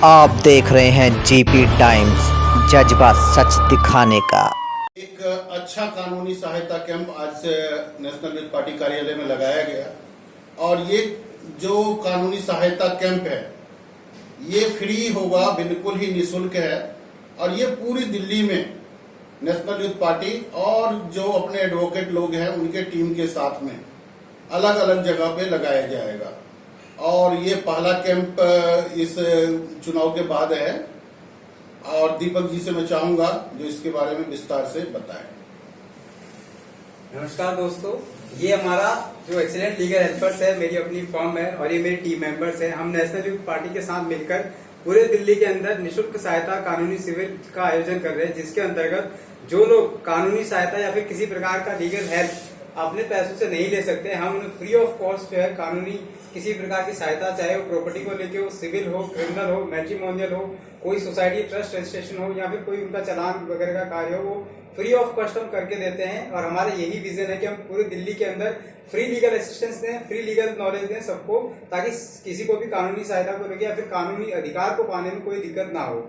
आप देख रहे हैं जीपी टाइम्स, जज्बा सच दिखाने का। एक अच्छा कानूनी सहायता कैंप आज से नेशनल यूथ पार्टी कार्यालय में लगाया गया और ये जो कानूनी सहायता कैंप है ये फ्री होगा, बिल्कुल ही निःशुल्क है और ये पूरी दिल्ली में नेशनल यूथ पार्टी और जो अपने एडवोकेट लोग हैं उनके टीम के साथ में अलग अलग जगह पे लगाया जाएगा और ये पहला कैंप इस चुनाव के बाद है और दीपक जी से मैं चाहूंगा जो इसके बारे में विस्तार से बताएं। नमस्कार दोस्तों, ये हमारा जो एक्सीलेंट लीगल हेल्पर्स है, मेरी अपनी फर्म है और ये मेरी टीम मेंबर्स है। हम नेशनल यूथ पार्टी के साथ मिलकर पूरे दिल्ली के अंदर निशुल्क सहायता कानूनी शिविर का आयोजन कर रहे हैं, जिसके अंतर्गत जो लोग कानूनी सहायता या फिर किसी प्रकार का लीगल हेल्प अपने पैसों से नहीं ले सकते, हम उन्हें फ्री ऑफ कॉस्ट जो है कानूनी किसी प्रकार की सहायता, चाहे वो प्रॉपर्टी को लेके हो, सिविल हो, क्रिमिनल हो, मैट्रिमोनियल हो, कोई सोसाइटी ट्रस्ट रजिस्ट्रेशन हो या फिर कोई उनका चालान वगैरह का कार्य हो, वो फ्री ऑफ कॉस्ट हम करके देते हैं। और हमारा यही विजन है कि हम पूरे दिल्ली के अंदर फ्री लीगल असिस्टेंस दें, फ्री लीगल नॉलेज दें सबको, ताकि किसी को भी कानूनी सहायता को लेकर या फिर कानूनी अधिकार को पाने में कोई दिक्कत ना हो।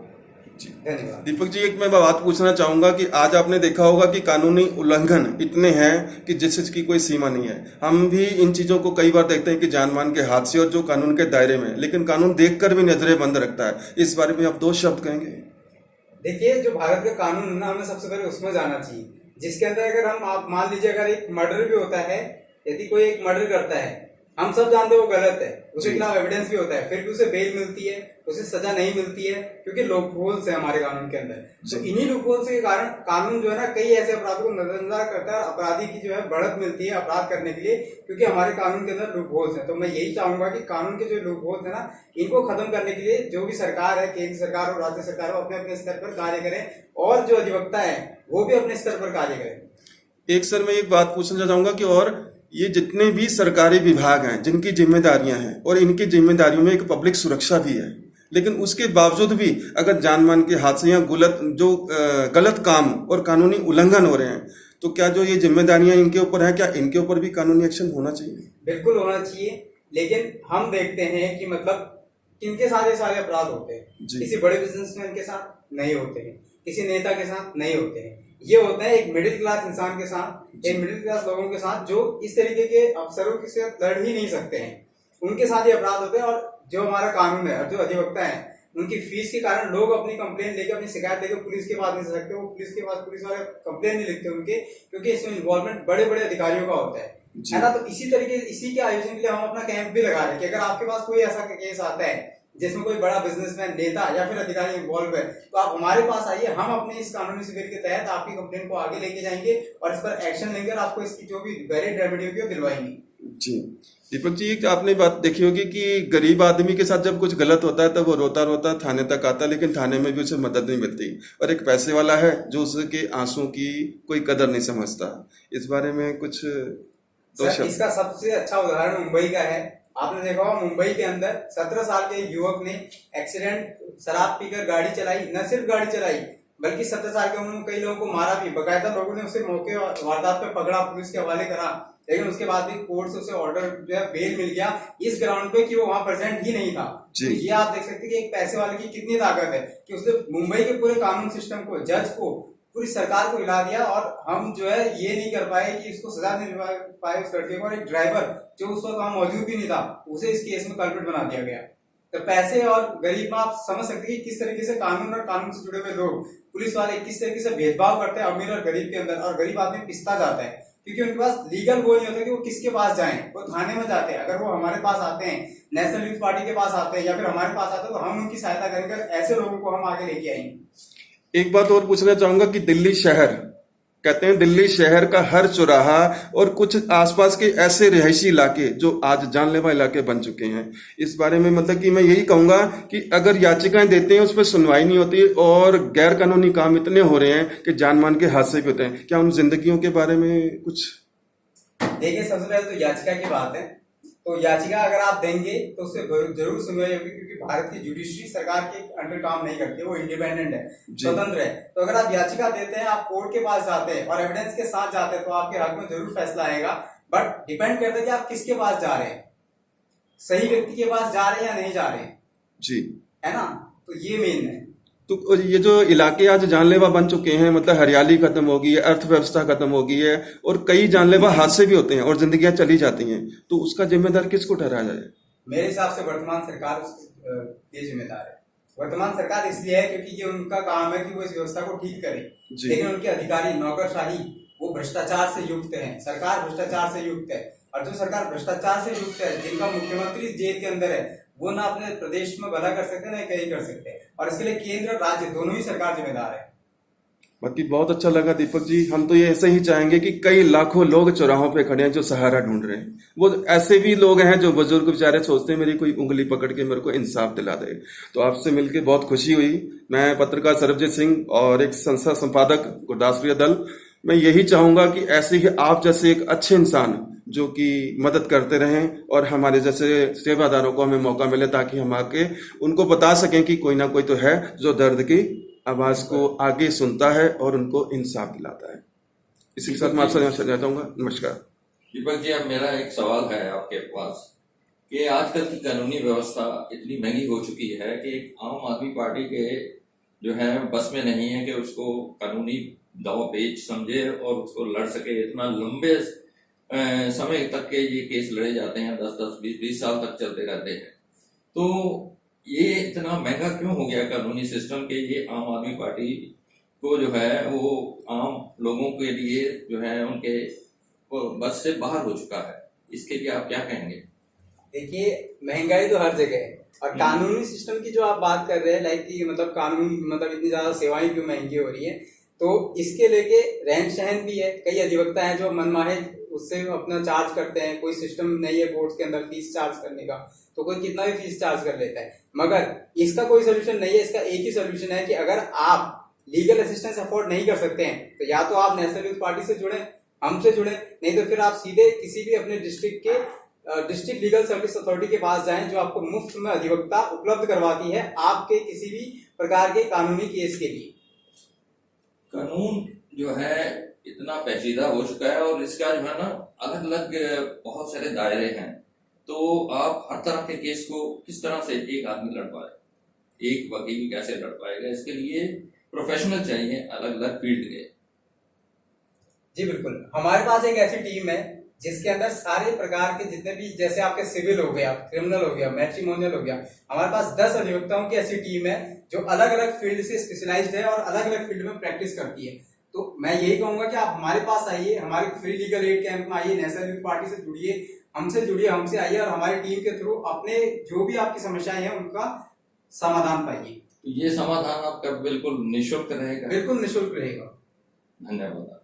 धन्यवाद। दीपक जी, एक मैं बात पूछना चाहूंगा कि आज आपने देखा होगा कि कानूनी उल्लंघन इतने हैं कि जिसकी कोई सीमा नहीं है। हम भी इन चीजों को कई बार देखते हैं कि जान मान के हाथ से और जो कानून के दायरे में, लेकिन कानून देखकर भी नजरें बंद रखता है। इस बारे में आप दो शब्द कहेंगे? देखिए, जो भारत का कानून है ना, हमें सबसे पहले उसमें जाना चाहिए, जिसके अंदर अगर हम आप मान लीजिए अगर एक मर्डर भी होता है, यदि कोई एक मर्डर करता है, हम सब जानते हैं वो गलत है, उसके खिलाफ एविडेंस भी होता है, फिर भी उसे बेल मिलती है, उसे सजा नहीं मिलती है, क्योंकि लूप होल्स है हमारे कानून के अंदर। तो इन्हीं लूप होल्स के कारण कानून जो है ना कई ऐसे अपराधों को नजरअंदाज करता है, अपराधी की जो है बढ़त मिलती है अपराध करने के लिए, क्योंकि हमारे कानून के अंदर लूप होल्स है। तो मैं यही चाहूंगा कि कानून के जो लूप होल्स है ना, इनको खत्म करने के लिए जो भी सरकार है, केंद्र सरकार और राज्य सरकार हो, अपने अपने स्तर पर कार्य करें और जो अधिवक्ता है वो भी अपने स्तर पर कार्य करें। एक सर मैं एक बात पूछना चाहूंगा कि और ये जितने भी सरकारी विभाग हैं जिनकी जिम्मेदारियां हैं और इनकी जिम्मेदारियों में एक पब्लिक सुरक्षा भी है, लेकिन उसके बावजूद भी अगर जान मान के हादसे या गलत काम और कानूनी उल्लंघन हो रहे हैं, तो क्या जो ये जिम्मेदारियां इनके ऊपर है, क्या इनके ऊपर भी कानूनी एक्शन होना चाहिए? बिल्कुल होना चाहिए, लेकिन हम देखते हैं कि मतलब किनके साथ ये सारे अपराध होते हैं। किसी बड़े बिजनेसमैन के साथ नहीं होते हैं, किसी नेता के साथ नहीं होते हैं, ये होता है एक मिडिल क्लास इंसान के साथ, एक मिडिल क्लास लोगों के साथ जो इस तरीके के अफसरों के साथ लड़ ही नहीं सकते हैं, उनके साथ ये अपराध होते हैं। और जो हमारा कानून है और जो अधिवक्ता है, उनकी फीस के कारण लोग अपनी कंप्लेन लेकर, अपनी शिकायत लेकर पुलिस के पास नहीं जा सकते, वो पुलिस के पास पुलिस वाले कंप्लेन नहीं लिखते उनके, क्योंकि इसमें इन्वॉल्वमेंट बड़े बड़े अधिकारियों का होता है ना। तो इसी तरीके इसी के आयोजन के लिए हम अपना कैंप भी लगा रहे हैं कि अगर आपके पास कोई ऐसा केस आता है जिसमें कोई बड़ा बिजनेसमैन, नेता या फिर अधिकारी इन्वॉल्व है, तो आप हमारे पास आइए, हम अपने इस कानूनी शिविर के तहत आपकी कंप्लेन को आगे लेके जाएंगे और इस पर एक्शन लेंगे और आपको इसकी जो भी वैलिड रेमेडी होगी वो दिलवाएंगे। जी दीपक जी, आपने बात देखी होगी कि गरीब आदमी के साथ जब कुछ गलत होता है तब वो रोता रोता थाने तक आता है, लेकिन थाने में भी उसे मदद नहीं मिलती, और एक पैसे वाला है जो उसके आंसू की कोई कदर नहीं समझता। इस बारे में कुछ दो शब्द? इसका सबसे अच्छा उदाहरण मुंबई का है। आपने देखा होगा मुंबई के अंदर 17 साल के युवक ने एक्सीडेंट, शराब पीकर गाड़ी चलाई, न सिर्फ गाड़ी चलाई बल्कि 17 साल के उम्र में कई लोगों को मारा भी। बकायदा लोगों ने उसे मौके वारदात पे पकड़ा, पुलिस के हवाले करा, लेकिन उसके बाद भी कोर्ट से उसे ऑर्डर जो है बेल मिल गया इस ग्राउंड पे कि वो वहां प्रेजेंट ही नहीं था। तो ये आप देख सकते हैं कि एक पैसे वाले की कितनी ताकत है कि उसने मुंबई के पूरे कानून सिस्टम को, जज को, पूरी सरकार को हिला दिया। और हम जो है ये नहीं कर पाए कि इसको सजा नहीं दिलवा पाए उस लड़के को, और एक ड्राइवर जो उस वक्त वहां मौजूद भी नहीं था उसे इस केस में कल्प्रिट बना दिया गया। तो पैसे और गरीब में आप समझ सकते हैं कि किस तरीके से कानून और कानून से जुड़े हुए लोग, पुलिस वाले किस तरीके से भेदभाव करते हैं अमीर और गरीब के अंदर, और गरीब आदमी पिसता जाता है क्योंकि उनके पास लीगल वो नहीं होता कि वो किसके पास जाएं। वो थाने में जाते हैं, अगर वो हमारे पास आते हैं, नेशनल यूथ पार्टी के पास आते हैं या फिर हमारे पास आते हैं, तो हम उनकी सहायता करेंगे, ऐसे लोगों को हम आगे लेके आएंगे। एक बात और पूछना चाहूंगा कि दिल्ली शहर, कहते हैं दिल्ली शहर का हर चौराहा और कुछ आसपास के ऐसे रिहायशी इलाके जो आज जानलेवा इलाके बन चुके हैं, इस बारे में मतलब कि मैं यही कहूंगा कि अगर याचिकाएं देते हैं उस पर सुनवाई नहीं होती और गैर कानूनी काम इतने हो रहे हैं कि जान मान के हादसे भी होते हैं, क्या उन जिंदगियों के बारे में कुछ? देखिए, सबसे पहले तो याचिका की बात है, तो याचिका अगर आप देंगे तो उससे जरूर सुनवाई होगी, क्योंकि भारत की जुडिशरी सरकार के अंडर काम नहीं करती, वो इंडिपेंडेंट है, स्वतंत्र है। तो अगर आप याचिका देते हैं, आप कोर्ट के पास जाते हैं और एविडेंस के साथ जाते हैं, तो आपके हक में जरूर फैसला आएगा। बट डिपेंड करता है कि आप किसके पास जा रहे हैं, सही व्यक्ति के पास जा रहे हैं या नहीं जा रहे हैं, जी, है ना। तो ये मेन है। तो ये जो इलाके आज जानलेवा बन चुके हैं, मतलब हरियाली खत्म हो गई है, अर्थव्यवस्था खत्म हो गई है, और कई जानलेवा हादसे भी होते हैं और जिंदगियां चली जाती हैं, तो उसका जिम्मेदार किसको ठहराया जाए? मेरे हिसाब से वर्तमान सरकार ये जिम्मेदार है। वर्तमान सरकार इसलिए है क्योंकि ये उनका काम है कि वो इस व्यवस्था को ठीक करे, लेकिन उनके अधिकारी नौकरशाही वो भ्रष्टाचार से युक्त है। सरकार भ्रष्टाचार से युक्त है, और जो सरकार भ्रष्टाचार से युक्त है, जिनका मुख्यमंत्री जेल के अंदर है, वो ना अपने प्रदेश में भला कर सकते ना कहीं कर सकते, और इसके लिए केंद्र और राज्य दोनों ही सरकार जिम्मेदार है। बाकी बहुत अच्छा लगा दीपक जी। हम तो ये ऐसे ही चाहेंगे कि कई लाखों लोग चौराहों पे खड़े हैं जो सहारा ढूंढ रहे हैं। वो ऐसे भी लोग हैं जो बुजुर्ग बेचारे सोचते हैं मेरी कोई उंगली पकड़ के मेरे को इंसाफ दिला दे। तो आपसे मिलकर बहुत खुशी हुई। मैं पत्रकार सरबजीत सिंह और एक संस्था संपादक गुरदासप्रिय दल, मैं यही चाहूंगा कि ऐसे ही आप जैसे एक अच्छे इंसान जो कि मदद करते रहें और हमारे जैसे सेवादारों को हमें मौका मिले, ताकि हम आके उनको बता सकें कि कोई ना कोई तो है जो दर्द की आवाज को आगे सुनता है और उनको इंसाफ दिलाता है। इसी के साथ मैं आपसे चल जाता हूँ। नमस्कार दीपक जी, अब मेरा एक सवाल है आपके पास कि आजकल की कानूनी व्यवस्था इतनी महंगी हो चुकी है कि एक आम आदमी पार्टी के जो है बस में नहीं है कि उसको कानूनी दाव पेच समझे और उसको लड़ सके। इतना लंबे समय तक के ये केस लड़े जाते हैं, 10-10, 20-20 साल तक चलते रहते हैं। तो ये इतना महंगा क्यों हो गया कानूनी सिस्टम के ये आम आदमी पार्टी को जो है वो आम लोगों के लिए जो है उनके बस से बाहर हो चुका है। इसके लिए आप क्या कहेंगे? देखिए, महंगाई तो हर जगह है, और कानूनी सिस्टम की जो आप बात कर रहे हैं, लाइक कि मतलब कानून मतलब इतनी ज्यादा सेवाएं क्यों महंगी हो रही है, तो इसके लेके रहन सहन भी है। कई अधिवक्ता हैं जो मनमाने उससे अपना चार्ज करते हैं। कोई सिस्टम नहीं है कोर्ट्स के अंदर फीस चार्ज करने का, तो कोई कितना भी फीस चार्ज कर लेता है। मगर इसका कोई सोल्यूशन नहीं है। इसका एक ही सोल्यूशन है कि अगर आप लीगल असिस्टेंस अफोर्ड नहीं कर सकते हैं तो या तो आप नेशनल यूथ पार्टी से जुड़े, हमसे जुड़े, नहीं तो फिर आप सीधे किसी भी अपने डिस्ट्रिक्ट के डिस्ट्रिक्ट लीगल सर्विस अथॉरिटी के पास जाएं, जो आपको मुफ्त में अधिवक्ता उपलब्ध करवाती है आपके किसी भी प्रकार के कानूनी केस के लिए। कानून जो है इतना पेचीदा हो चुका है और इसका जो है ना अलग अलग बहुत सारे दायरे हैं, तो आप हर तरह के केस को किस तरह से एक आदमी लड़ पाए, एक वकील कैसे लड़ पाएगा? इसके लिए प्रोफेशनल चाहिए अलग अलग फील्ड के। जी बिल्कुल, हमारे पास एक ऐसी टीम है जिसके अंदर सारे प्रकार के जितने भी, जैसे आपके सिविल हो गया, क्रिमिनल हो गया, मैट्रिमोनियल हो गया, हमारे पास 10 अधिवक्ताओं की ऐसी टीम है जो अलग अलग फील्ड से स्पेशलाइज्ड है और अलग अलग फील्ड में प्रैक्टिस करती है। तो मैं यही कहूंगा कि आप हमारे पास आइए, हमारे फ्री लीगल एड कैंप में आइए, नेशनल यूथ पार्टी से जुड़िए, हमसे जुड़िए, हमसे आइए और हमारी टीम के थ्रू अपने जो भी आपकी समस्याएं हैं उनका समाधान पाइए। तो ये समाधान आपका बिल्कुल निःशुल्क रहेगा? बिल्कुल निःशुल्क रहेगा। धन्यवाद।